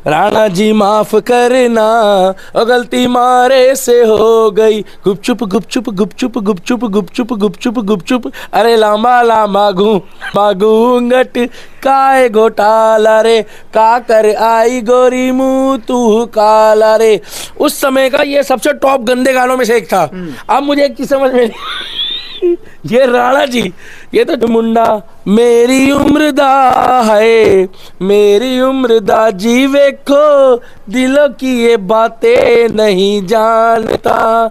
राणा जी माफ करना, और गलती मारे से हो गई। गुपचुप गुपचुप गुपचुप गुपचुप गुपचुप गुपचुप गुपचुप, अरे लामा लामा घूंघट काय घोटाला रे, का कर आई गोरी मुँह तू काला रे। उस समय का ये सबसे टॉप गंदे गानों में से एक था। अब मुझे एक चीज समझ में ये राणा जी, ये तो मुंडा मेरी उम्र दा है, मेरी उम्र दा जी वेखो, दिलों की ये बातें नहीं जानता।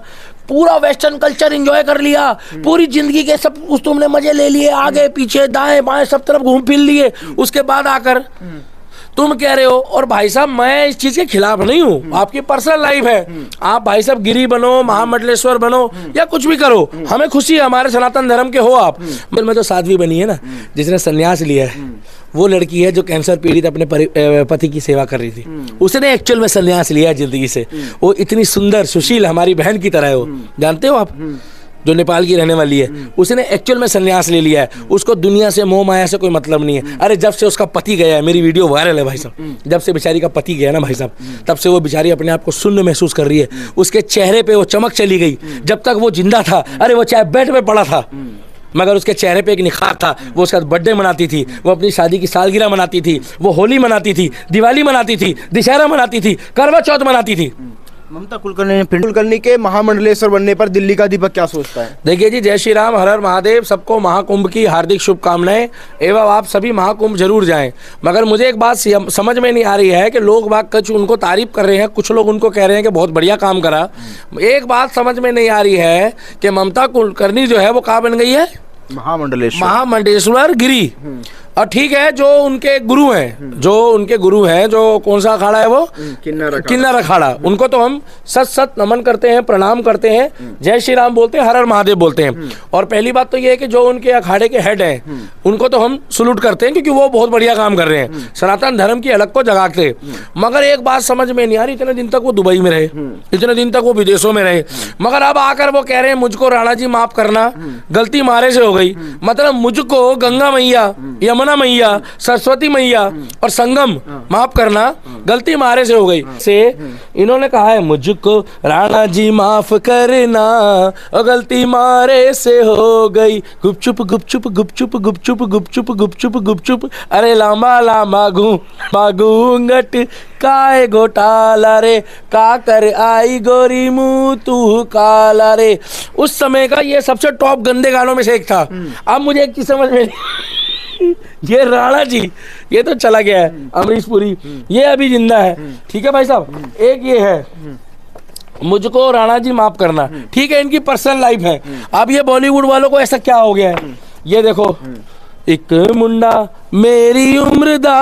पूरा वेस्टर्न कल्चर एंजॉय कर लिया, पूरी जिंदगी के सब कुछ तुमने मजे ले लिए, आगे पीछे दाएं बाएं सब तरफ घूम फिर लिए। उसके बाद आकर तुम कह रहे हो, और भाई साहब मैं इस चीज के खिलाफ नहीं हूँ, आपकी पर्सनल लाइफ है, आप भाई साहब गिरी बनो, महामंडलेश्वर बनो या कुछ भी करो, हमें खुशी है, हमारे सनातन धर्म के हो आप। मैं जो साध्वी बनी है ना, जिसने संन्यास लिया है, वो लड़की है जो कैंसर पीड़ित अपने पति की सेवा कर रही थी। उसने एक्चुअल में संन्यास लिया जिंदगी से। वो इतनी सुंदर सुशील हमारी बहन की तरह है, वो जानते हो आप, जो नेपाल की रहने वाली है, उसने एक्चुअल में संन्यास ले लिया है। उसको दुनिया से मोह माया से कोई मतलब नहीं है। अरे जब से उसका पति गया है, मेरी वीडियो वायरल है भाई साहब, जब से बेचारी का पति गया ना भाई साहब, तब से वो बेचारी अपने आप को शून्य महसूस कर रही है। उसके चेहरे पे वो चमक चली गई। जब तक वो जिंदा था, अरे वो चाहे बेड में पड़ा था, मगर उसके चेहरे पे एक निखार था। वो उसका बर्थडे मनाती थी, वो अपनी शादी की सालगिरह मनाती थी, वो होली मनाती थी, दिवाली मनाती थी, दशहरा मनाती थी, करवा चौथ मनाती थी। ममता कुलकर्णी के महामंडलेश्वर बनने पर दिल्ली का दीपक क्या सोचता है? देखिए जी, जय श्री राम, हर हर महादेव। सबको महाकुंभ की हार्दिक शुभकामनाएं एवं आप सभी महाकुंभ जरूर जाएं। मगर मुझे एक बात समझ में नहीं आ रही है कि लोग बाग कुछ उनको तारीफ कर रहे हैं, कुछ लोग उनको कह रहे हैं कि बहुत बढ़िया काम करा। एक बात समझ में नहीं आ रही है कि ममता कुलकर्णी जो है वो कहाँ बन गई है? महामंडलेश्वर गिरी। और ठीक है, जो उनके गुरु हैं, जो कौन सा अखाड़ा है वो, किन्नर अखाड़ा, उनको तो हम सत सत नमन करते हैं, प्रणाम करते हैं, जय श्री राम बोलते हैं, हर हर महादेव बोलते हैं। और पहली बात तो ये है कि जो उनके अखाड़े के हेड हैं, उनको तो हम सलूट करते हैं, क्योंकि वो बहुत बढ़िया काम कर रहे हैं, सनातन धर्म की अलग को जगाते। मगर एक बात समझ में नहीं आ रही, इतने दिन तक वो दुबई में रहे, इतने दिन तक वो विदेशों में रहे, मगर अब आकर वो कह रहे हैं मुझको राणा जी माफ करना, गलती मारे से हो गई। मतलब मुझको गंगा मैया, यमुना मैया, सरस्वती मैया और संगम माफ करना, गलती मारे से हो गई। से इन्होंने कहा है मुझको राणा जी माफ करना, और गलती मारे से हो गई। गुपचुप गुपचुप गुपचुप गुपचुप गुपचुप गुपचुप गुपचुप, अरे लामा लामा घूंघट काय घोटाला रे, का कर आई गोरी मुँह तू काला रे। उस समय का ये सबसे टॉप गंदे गानों में से एक था। अब मुझे एक चीज समझ में ये राणा जी, ये तो चला गया है, अमरीश पुरी ये अभी जिंदा है, ठीक है भाई साहब। एक ये है मुझको राणा जी माफ करना, ठीक है, इनकी पर्सनल लाइफ है। अब ये बॉलीवुड वालों को ऐसा क्या हो गया है, ये देखो, एक मुंडा मेरी उम्र दा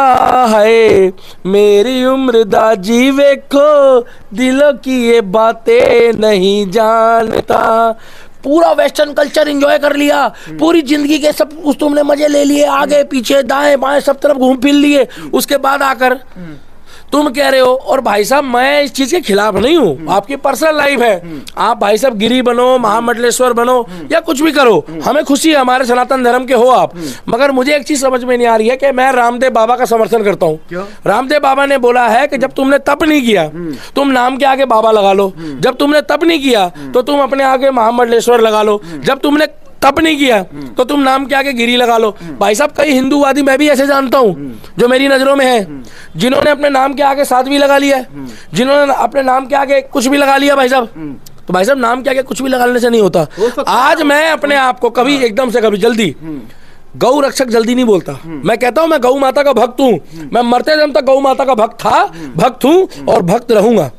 है, मेरी उम्र दा जी वेखो, दिलों की ये बातें नहीं जानता। पूरा वेस्टर्न कल्चर एंजॉय कर लिया, पूरी जिंदगी के सब कुछ तुमने मजे ले लिए, आगे पीछे दाएं बाएं सब तरफ घूम फिर लिए। उसके बाद आकर तुम कह रहे हो, और भाई साहब मैं इस चीज के खिलाफ नहीं हूँ, आपकी पर्सनल लाइफ है, आप भाई साहब गिरी बनो, महामंडलेश्वर बनो या कुछ भी करो, हमें खुशी है, हमारे सनातन धर्म के हो आप। मगर मुझे एक चीज समझ में नहीं आ रही है कि मैं रामदेव बाबा का समर्थन करता हूँ। रामदेव बाबा ने बोला है कि जब तुमने तप नहीं किया, तुम नाम के आगे बाबा लगा लो, जब तुमने तप नहीं किया तो तुम अपने आगे महामंडलेश्वर लगा लो, जब तुमने तप नहीं किया तो तुम नाम के आगे गिरी लगा लो। भाई साहब कई हिंदूवादी मैं भी ऐसे जानता हूँ जो मेरी नजरों में है, जिन्होंने अपने नाम के आगे साध्वी लगा लिया है, जिन्होंने अपने नाम के आगे कुछ भी लगा लिया भाई साहब। तो भाई साहब नाम के आगे कुछ भी लगाने से नहीं होता। आज मैं अपने आप को कभी एकदम से कभी जल्दी गौ रक्षक जल्दी नहीं बोलता, मैं कहता हूं मैं गौ माता का भक्त हूं, मैं मरते दम तक गौ माता का भक्त था, भक्त हूं और भक्त रहूंगा।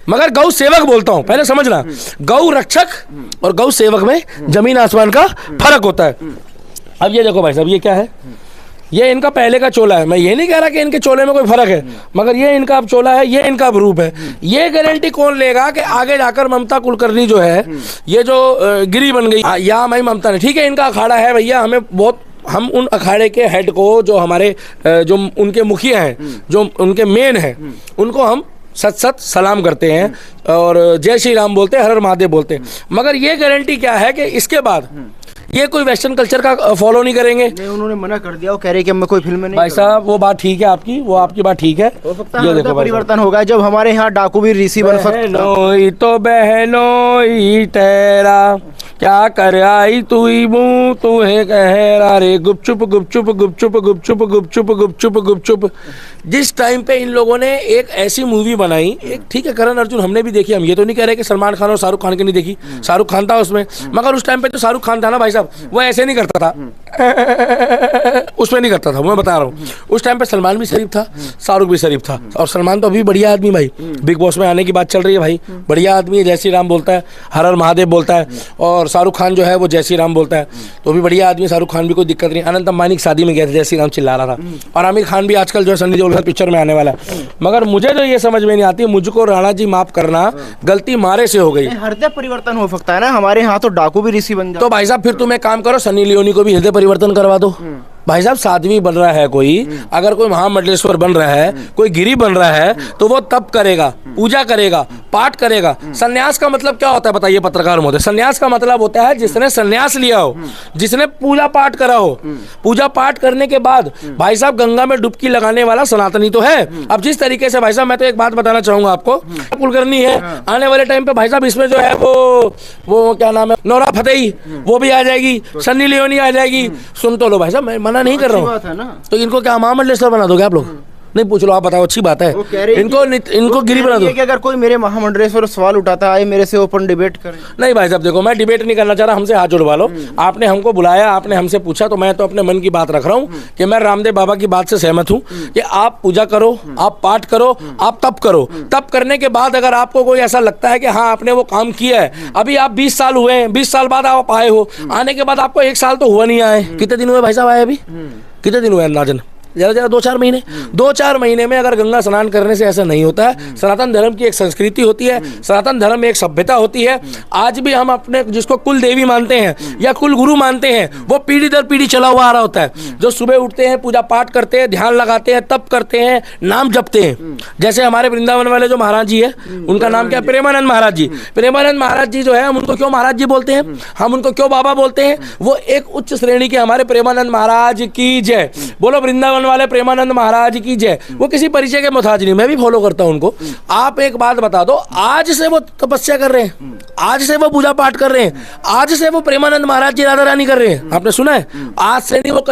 मगर गौ सेवक बोलता हूं, पहले समझना, गौ रक्षक और गौ सेवक में जमीन आसमान का फर्क होता है। अब ये देखो भाई साहब, ये क्या है, ये इनका पहले का चोला है। मैं ये नहीं कह रहा कि इनके चोले में कोई फर्क है, मगर ये इनका अब चोला है, ये इनका अब रूप है। ये गारंटी कौन लेगा कि आगे जाकर ममता कुलकर्णी जो है, ये जो गिरी बन गई, या मैं ममता ने, ठीक है इनका अखाड़ा है भैया, हमें बहुत, हम उन अखाड़े के हेड को, जो हमारे जो उनके मुखिया हैं, जो उनके मेन हैं, उनको हम सत सत सलाम करते हैं और जय श्री राम बोलते हैं, हर हर महादेव बोलते हैं। मगर ये गारंटी क्या है कि इसके बाद ये कोई वेस्टर्न कल्चर का फॉलो नहीं करेंगे। नहीं, उन्होंने मना कर दिया, वो कह रहे कि मैं कोई फिल्म में नहीं भाई साहब वो बात ठीक है आपकी, वो आपकी बात ठीक है। हो सकता है परिवर्तन होगा जब हमारे यहाँ डाकू भी ऋषि बन सकता। बहनोई तो बहनोई तेरा क्या कर आई तू मुँह तुहे कहरा रे, गुपचुप गुपचुप गुपचुप गुपचुप गुपचुप गुपचुप गुपचुप। जिस टाइम पे इन लोगों ने एक ऐसी मूवी बनाई, एक ठीक है करण अर्जुन हमने भी देखी, हम ये तो नहीं कह रहे कि सलमान खान और शाहरुख खान की नहीं देखी, शाहरुख खान था उसमें, मगर उस टाइम पे तो शाहरुख खान था ना भाई साहब, वो ऐसे नहीं करता था उसमें नहीं करता था, मैं बता रहा हूँ। उस टाइम पे सलमान भी शरीफ था, शाहरुख भी शरीफ था, और सलमान तो अभी बढ़िया आदमी भाई, बिग बॉस में आने की बात चल रही है भाई, बढ़िया आदमी है, जय श्री राम बोलता है, हर हर महादेव बोलता है, और शाहरुख खान जो है वो जय श्री राम बोलता है, तो भी बढ़िया आदमी, शाहरुख खान भी कोई दिक्कत नहीं। अनंत अंबानी की शादी में गया था, जय श्री राम चिल्ला रहा था, और आमिर खान भी आजकल जो है सन्नी देओल पिक्चर में आने वाला है। मगर मुझे जो ये समझ में नहीं आती, मुझको राणा जी माफ करना, गलती मारे से हो गई। हृदय परिवर्तन हो सकता है ना, हमारे यहाँ तो डाकू भी ऋषि बन जाए। तो भाई साहब फिर तुम एक काम करो, सनी लियोनी को भी हृदय परिवर्तन करवा दो। भाई साहब साध्वी बन रहा है कोई, अगर कोई महामंडलेश्वर बन रहा है, कोई गिरी बन रहा है, तो वो तप करेगा, पूजा करेगा, पाठ करेगा। सन्यास का मतलब क्या होता है बताइए पत्रकार महोदय? सन्यास का मतलब होता है जिसने सन्यास लिया हो, जिसने पूजा पाठ करा हो। पूजा पाठ करने के बाद भाई साहब गंगा में डुबकी लगाने वाला सनातनी तो है। अब जिस तरीके से भाई साहब, मैं तो एक बात बताना चाहूंगा आपको, कुलकर्णी है, आने वाले टाइम पे भाई साहब इसमें जो है वो क्या नाम है, नोरा फतेही, वो भी आ जाएगी, सन्नी लियोनी आ जाएगी। सुन तो लो भाई साहब, मैं मना नहीं कर रहा हूँ, तो इनको क्या महामंडलेश्वर बना दोगे आप लोग? नहीं पूछ लो, आप बताओ, अच्छी बात है। इनको गिरी बना दो। कि अगर कोई मेरे महामंडलेश्वर सवाल उठाता है, मेरे से ओपन डिबेट करें। नहीं भाई साहब देखो, मैं डिबेट नहीं करना चाह रहा, हमसे हाथ जुड़वा लो। आपने हमको बुलाया, आपने हमसे पूछा, तो मैं तो अपने मन की बात रख रहा हूँ कि मैं रामदेव बाबा की बात से सहमत हूँ कि आप पूजा करो, आप पाठ करो, आप तप करो। तप करने के बाद अगर आपको कोई ऐसा लगता है कि हाँ आपने वो काम किया है, अभी आप 20 साल हुए हैं, 20 साल बाद आप आए हो, आने के बाद आपको 1 साल तो हुआ नहीं आए, कितने दिन हुए भाई साहब आए? अभी कितने दिन हुए अंदाजन? ज़्यादा 2-4 महीने। 2-4 महीने में अगर गंगा स्नान करने से ऐसा नहीं होता है। सनातन धर्म की एक संस्कृति होती है, सनातन धर्म में एक सभ्यता होती है। आज भी हम अपने जिसको कुल देवी मानते हैं या कुल गुरु मानते हैं, वो पीढ़ी दर पीढ़ी चला हुआ आ रहा होता है। जो सुबह उठते हैं, पूजा पाठ करते हैं, ध्यान लगाते हैं, तप करते हैं, नाम जपते हैं। जैसे हमारे वृंदावन वाले जो महाराज जी है, उनका नाम क्या है? प्रेमानंद महाराज जी। प्रेमानंद महाराज जी जो है, हम उनको क्यों महाराज जी बोलते हैं, हम उनको क्यों बाबा बोलते हैं? वो एक उच्च श्रेणी के हमारे प्रेमानंद महाराज की जय बोलो, वृंदावन वाले प्रेमानंद महाराज की जय। वो किसी परिचय के मोहताज नहीं, मैं भी फॉलो करता हूं उनको। आप एक बात बता दो, आज से वो तपस्या कर रहे हैं, आज से वो पूजा पाठ कर रहे हैं, आज से वो प्रेमानंद महाराज जी राधा रानी कर रहे हैं। आपने सुना है? आज से नहीं, वो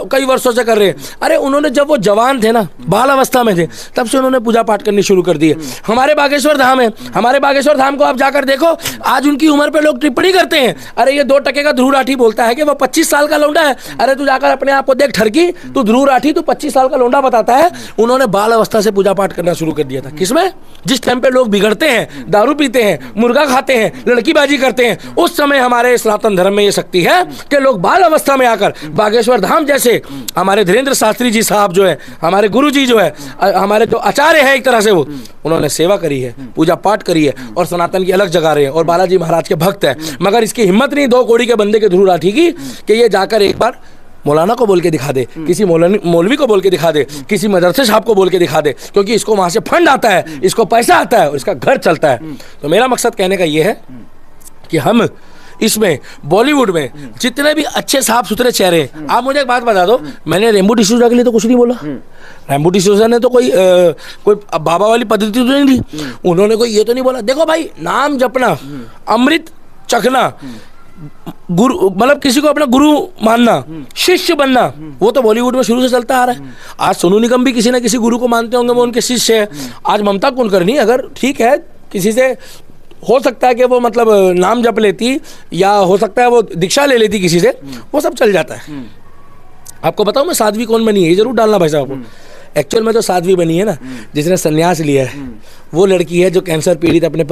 कई वर्षों से कर रहे हैं। अरे उन्होंने जब वो जवान थे ना, बाल अवस्था में थे, तब से उन्होंने पूजा पाठ करनी शुरू कर दी है। हमारे बागेश्वर धाम है, हमारे बागेश्वर धाम को आप जाकर देखो, आज उनकी उम्र पे लोग टिप्पणी करते हैं, अरे ये 2 टके का ध्रुव राठी बोलता है कि वो 25 साल का लौंडा है। अरे तू जाकर अपने आप को देख ठरकी, तू ध्रुव राठी, तू 25 साल का लौंडा बताता है। उन्होंने बाल अवस्था से पूजा पाठ करना शुरू कर दिया था। किसमें? जिस टाइम पे लोग बिगड़ते हैं, दारू पीते हैं, मुर्गा खाते हैं, लड़कीबाजी करते हैं, उस समय हमारे सनातन धर्म में ये शक्ति है कि लोग बाल अवस्था में आकर बागेश्वर धाम जैसे हमारे धीरेन्द्र शास्त्री जी साहब जो है, हमारे गुरु जी जो है, हमारे जो आचार्य है एक तरह से, वो उन्होंने सेवा करी है, पूजा पाठ करी है और सनातन की अलग जगा रहे हैं और बालाजी महाराज के भक्त है। मगर इसकी हिम्मत नहीं 2 कौड़ी के बंदे के ध्रुव राठी की कि ये जाकर एक बार मौलाना को बोल के दिखा दे, किसी मौलवी को बोल के दिखा दे, किसी मदरसे साहब को बोल के दिखा दे, क्योंकि इसको वहां से फंड आता है, इसको पैसा आता है और इसका घर चलता है। तो मेरा मकसद कहने का ये है कि हम इसमें बॉलीवुड में जितने भी अच्छे साफ सुथरे चेहरे हैं, आप मुझे एक बात बता दो, मैंने रेम्बो डिसूजा के लिए तो कुछ नहीं बोला। रेम्बो डिसूजा ने तो कोई बाबा वाली पद्धति तो नहीं दी, उन्होंने कोई ये तो नहीं बोला। देखो भाई, नाम जपना, अमृत चखना, गुरु मतलब किसी को अपना गुरु मानना, शिष्य बनना, वो तो बॉलीवुड में शुरू से चलता आ रहा है। आज सोनू निगम भी किसी ना किसी गुरु को मानते होंगे, वो उनके शिष्य है। आज ममता कुलकर्णी अगर ठीक है, किसी से हो सकता है कि वो मतलब नाम जप लेती, या हो सकता है वो दीक्षा ले लेती किसी से, वो सब चल जाता है। आपको बताऊं मैं साध्वी कौन बनी है, ये जरूर डालना भाई साहब आपको। एक्चुअल में तो साध्वी बनी है ना, जिसने संन्यास लिया है, वो लड़की है जो कैंसर पीड़ित अपने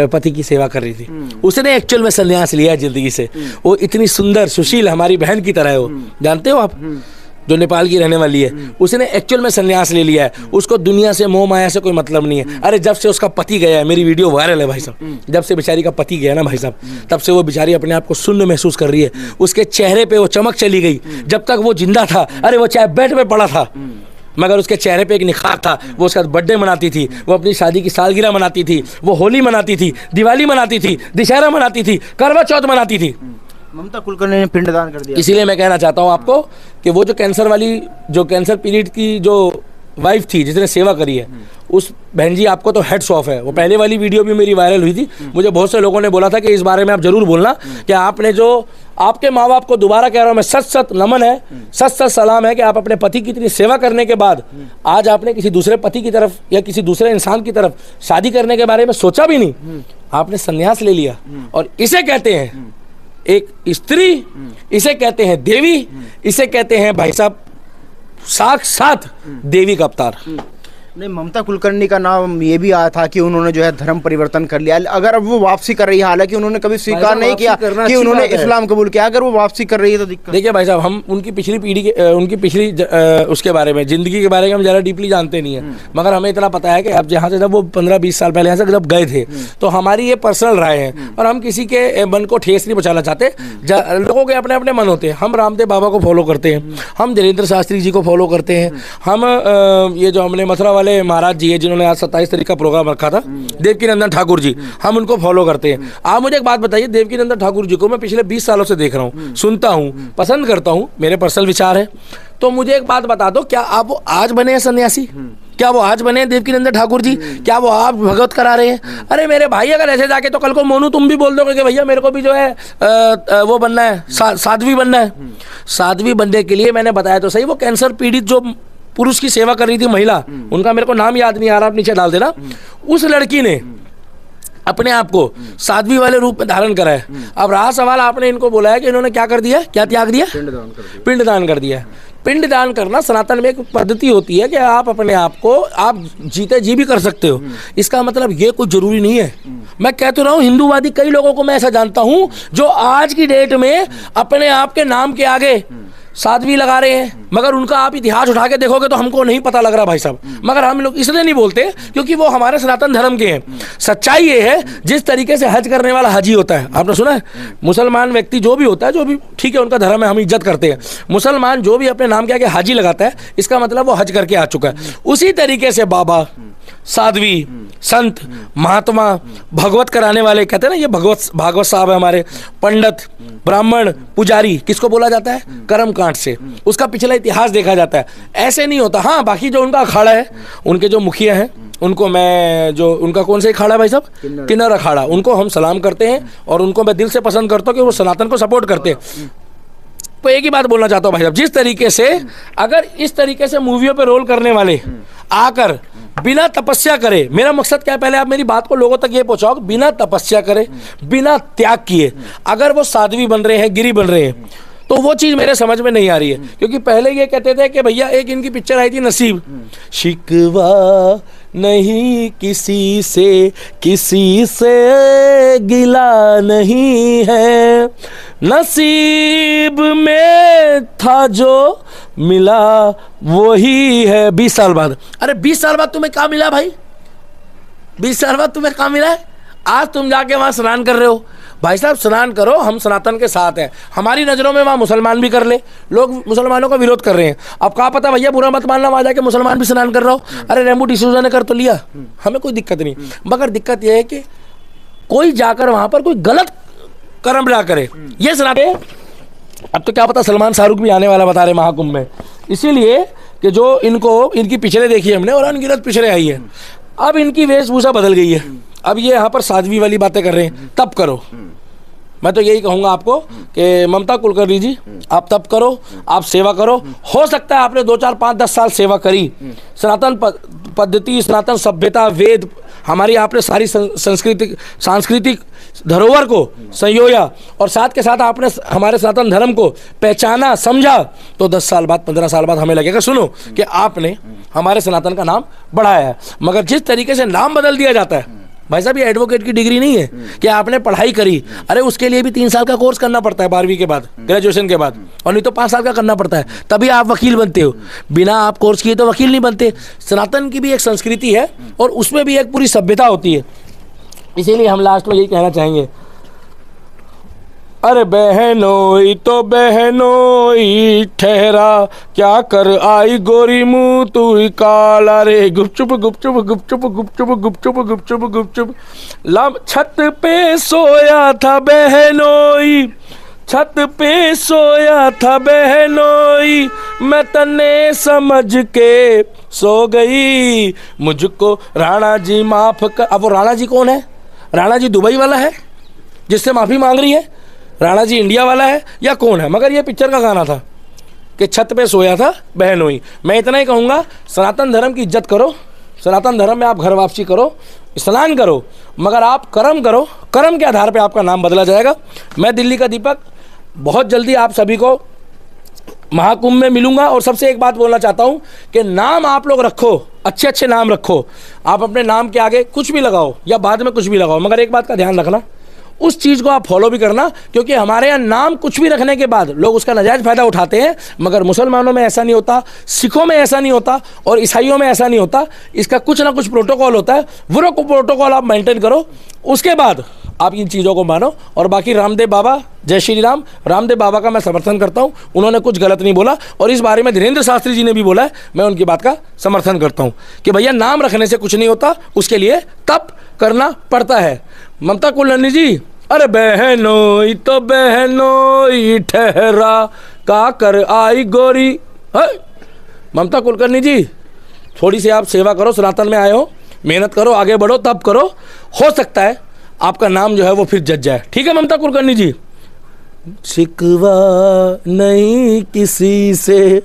पति की सेवा कर रही थी। उसने एक्चुअल में संन्यास लिया है जिंदगी से। वो इतनी सुंदर सुशील हमारी बहन की तरह है। वो जानते हो आप, जो नेपाल की रहने वाली है, उसने एक्चुअल में संन्यास ले लिया है। उसको दुनिया से मोह माया से कोई मतलब नहीं है। अरे जब से उसका पति गया है, मेरी वीडियो वायरल है भाई साहब, जब से बेचारी का पति गया ना भाई साहब, तब से वो बेचारी अपने आप को शून्य महसूस कर रही है। उसके चेहरे पे वो चमक चली गई। जब तक वो जिंदा था, अरे वो चाहे बेड पे पड़ा था, मगर उसके चेहरे पे एक निखार था। वो उसका बर्थडे मनाती थी, वो अपनी शादी की सालगिरह मनाती थी, वो होली मनाती थी, दिवाली मनाती थी, दशहरा मनाती थी, करवा चौथ मनाती थी। ममता कुलकर्णी ने पिंडदान कर दिया। इसीलिए मैं कहना चाहता हूँ आपको कि वो जो कैंसर पीरियड की जो वाइफ थी जिसने सेवा करी है, उस बहन जी आपको तो हेड्स ऑफ है। वो पहले वाली वीडियो भी मेरी वायरल हुई थी, मुझे बहुत से लोगों ने बोला था कि इस बारे में आप जरूर बोलना कि आपने जो आपके माँ बाप को, दोबारा कह रहा हूँ मैं, सच सच नमन है, सच सच सलाम है कि आप अपने पति की इतनी सेवा करने के बाद आज आपने किसी दूसरे पति की तरफ या किसी दूसरे इंसान की तरफ शादी करने के बारे में सोचा भी नहीं, आपने संन्यास ले लिया। और इसे कहते हैं एक स्त्री, इसे कहते हैं देवी, इसे कहते हैं भाई साहब साक्षात देवी का अवतार। नहीं, ममता कुलकर्णी का नाम ये भी आया था कि उन्होंने जो है धर्म परिवर्तन कर लिया। अगर अब वो वापसी कर रही है, हालांकि उन्होंने कभी स्वीकार नहीं किया कि उन्होंने इस्लाम कबूल किया, अगर वो वापसी कर रही है तो दिक्कत। देखिए भाई साहब, हम उनकी पिछली पीढ़ी के उनकी पिछली उसके बारे में, जिंदगी के बारे में हम ज़्यादा डीपली जानते नहीं है, मगर हमें इतना पता है कि अब जहाँ से जब वो 15-20 साल पहले यहाँ से जब गए थे, तो हमारी ये पर्सनल राय है और हम किसी के मन को ठेस नहीं पहुँचाना चाहते। लोगों के अपने अपने मन होते हैं। हम रामदेव बाबा को फॉलो करते हैं, हम धीरेन्द्र शास्त्री जी को फॉलो करते हैं, हम ये जो हमने मथुरा वाले महाराज जी है जिन्होंने आज 27 तारीख का प्रोग्राम रखा था, देवकीनंदन ठाकुर जी, हम उनको फॉलो करते हैं। आप मुझे एक बात बताइए, देवकीनंदन ठाकुर जी को मैं पिछले 20 सालों से देख रहा हूँ, सुनता हूँ, पसंद करता हूँ, मेरे पर्सनल विचार है। तो मुझे एक बात बता दो, क्या आप वो आज बने हैं सन्यासी? क्या वो आज बने हैं देवकीनंदन ठाकुर जी? क्या वो आप भगवत करा रहे हैं? अरे मेरे भाई, अगर ऐसे जाके तो कल को मोनू तुम भी बोल दोगे कि भैया मेरे को भी जो है वो बनना है, साध्वी बनना है। साध्वी बनने के लिए मैंने बताया तो सही, वो कैंसर पीड़ित जो पुरुष की सेवा कर रही थी महिला, उनका मेरे को नाम याद नहीं आ रहा, आप नीचे डाल देना, उस लड़की ने अपने आप को साध्वी वाले रूप में धारण करा है। अब रहा सवाल, आपने इनको बोला है कि इन्होंने क्या कर दिया, क्या त्याग दिया? पिंडदान कर दिया। पिंडदान करना सनातन में एक पद्धति होती है कि आप अपने आप को आप जीते जी भी कर सकते हो। इसका मतलब ये कुछ जरूरी नहीं है। मैं कह तो रहा हूँ, हिंदूवादी कई लोगों को मैं ऐसा जानता हूँ जो आज की डेट में अपने आप के नाम के आगे साध्वी लगा रहे हैं, मगर उनका आप इतिहास उठा के देखोगे तो हमको नहीं पता लग रहा भाई साहब। मगर हम लोग इसलिए नहीं बोलते क्योंकि वो हमारे सनातन धर्म के हैं। सच्चाई ये है, जिस तरीके से हज करने वाला हाजी होता है, आपने सुना है, मुसलमान व्यक्ति जो भी होता है, जो भी ठीक है उनका धर्म है, हम इज्जत करते हैं, मुसलमान जो भी अपने नाम के आगे हाजी लगाता है, इसका मतलब वो हज करके आ चुका है। उसी तरीके से बाबा, साध्वी, संत, महात्मा, भगवत कराने वाले, कहते हैं ना, ये भागवत साहब है हमारे, पंडित, ब्राह्मण, पुजारी, किसको बोला जाता है? कर्म कांड से। उसका पिछला इतिहास देखा जाता है। ऐसे नहीं होता। हाँ, बाकी जो उनका अखाड़ा है, उनके जो मुखिया हैं, उनको मैं जो उनका कौन सा अखाड़ा है भाई साहब? किन्नर अखाड़ा, उनको हम सलाम करते हैं और उनको मैं दिल से पसंद करता हूँ कि वो सनातन को सपोर्ट करते हैं। तो एक ही बात बोलना चाहता हूँ भाई साहब, जिस तरीके से अगर इस तरीके से मूवियों पे रोल करने वाले आकर बिना तपस्या करे, मेरा मकसद क्या है, पहले आप मेरी बात को लोगों तक ये पहुंचाओ, बिना तपस्या करे, बिना त्याग किए अगर वो साध्वी बन रहे हैं, गिरी बन रहे हैं, तो वो चीज़ मेरे समझ में नहीं आ रही है। क्योंकि पहले ये कहते थे कि भैया, एक इनकी पिक्चर आई थी नसीब, शिकवा नहीं किसी से गिला नहीं है, नसीब में था जो मिला वही है। 20 साल बाद, अरे 20 साल बाद तुम्हें क्या मिला भाई? 20 साल बाद तुम्हें क्या मिला है? आज तुम जाके वहाँ स्नान कर रहे हो। भाई साहब, स्नान करो, हम सनातन के साथ हैं। हमारी नज़रों में वहाँ मुसलमान भी कर ले, लोग मुसलमानों का विरोध कर रहे हैं। अब क्या पता भैया, बुरा मत मानना, वहाँ जाके मुसलमान भी स्नान कर रहा हो। अरे रेमो डिसूजा ने कर तो लिया, हमें कोई दिक्कत नहीं, मगर दिक्कत यह है कि कोई जाकर वहाँ पर कोई गलत कर्म ना करे। ये सनाते, अब तो क्या पता सलमान शाहरुख भी आने वाला बता रहे महाकुंभ में, इसीलिए कि जो इनकी पिछड़े देखी हमने और अनगिनत पिछड़े आई है। अब इनकी वेशभूषा बदल गई है, अब ये यहाँ पर साध्वी वाली बातें कर रहे हैं। तप करो, मैं तो यही कहूँगा आपको कि ममता कुलकर्णी जी, आप तप करो, आप सेवा करो। हो सकता है आपने 2, 4, 5, 10 साल सेवा करी, सनातन पद्धति, सनातन सभ्यता, वेद, हमारी आपने सारी सांस्कृतिक धरोहर को संयोया और साथ के साथ आपने हमारे सनातन धर्म को पहचाना, समझा, तो 10 साल बाद, 15 साल बाद हमें लगेगा सुनो कि आपने हमारे सनातन का नाम बढ़ाया है। मगर जिस तरीके से नाम बदल दिया जाता है भाई साहब, ये एडवोकेट की डिग्री नहीं है कि आपने पढ़ाई करी। अरे उसके लिए भी 3 साल का कोर्स करना पड़ता है, 12वीं के बाद, ग्रेजुएशन के बाद, और नहीं तो 5 साल का करना पड़ता है, तभी आप वकील बनते हो। बिना आप कोर्स किए तो वकील नहीं बनते। सनातन की भी एक संस्कृति है और उसमें भी एक पूरी सभ्यता होती है। इसीलिए हम लास्ट में यही कहना चाहेंगे, अरे बहनोई तो बहनोई ठहरा, क्या कर आई गोरी मुँह तू काला रे, गुपचुप गुपचुप गुपचुप गुपचुप गुपचुप गुपचुप गुपचुप, छत पे सोया था बहनोई, छत पे सोया था बहनोई, मैं तन्ने समझ के सो गई, मुझको राणा जी माफ कर। अब वो राणा जी कौन है? राणा जी दुबई वाला है जिससे माफ़ी मांग रही है? राणा जी इंडिया वाला है या कौन है? मगर ये पिक्चर का गाना था कि छत पे सोया था बहनोई। मैं इतना ही कहूँगा, सनातन धर्म की इज्जत करो, सनातन धर्म में आप घर वापसी करो, स्नान करो, मगर आप कर्म करो, कर्म के आधार पे आपका नाम बदला जाएगा। मैं दिल्ली का दीपक बहुत जल्दी आप सभी को महाकुंभ में मिलूंगा। और सबसे एक बात बोलना चाहता हूं कि नाम आप लोग रखो, अच्छे अच्छे नाम रखो। आप अपने नाम के आगे कुछ भी लगाओ या बाद में कुछ भी लगाओ, मगर एक बात का ध्यान रखना, उस चीज़ को आप फॉलो भी करना, क्योंकि हमारे यहाँ नाम कुछ भी रखने के बाद लोग उसका नाजायज़ फ़ायदा उठाते हैं। मगर मुसलमानों में ऐसा नहीं होता, सिखों में ऐसा नहीं होता और ईसाइयों में ऐसा नहीं होता। इसका कुछ ना कुछ प्रोटोकॉल होता है, वो प्रोटोकॉल आप मेंटेन करो, उसके बाद आप इन चीज़ों को मानो। और बाकी रामदेव बाबा, जय श्री राम, रामदेव बाबा का मैं समर्थन करता हूँ, उन्होंने कुछ गलत नहीं बोला। और इस बारे में धीरेन्द्र शास्त्री जी ने भी बोला है, मैं उनकी बात का समर्थन करता हूँ कि भैया नाम रखने से कुछ नहीं होता, उसके लिए तप करना पड़ता है। ममता कुलकर्णी जी, अरे बहनोई तो बहनोई ठहरा का कर आई गोरी। ममता कुलकर्णी जी, थोड़ी सी आप सेवा करो, सनातन में आए हो, मेहनत करो, आगे बढ़ो, तब करो, हो सकता है आपका नाम जो है वो फिर जज जाए। ठीक है ममता कुलकर्णी जी? शिकवा नहीं किसी से।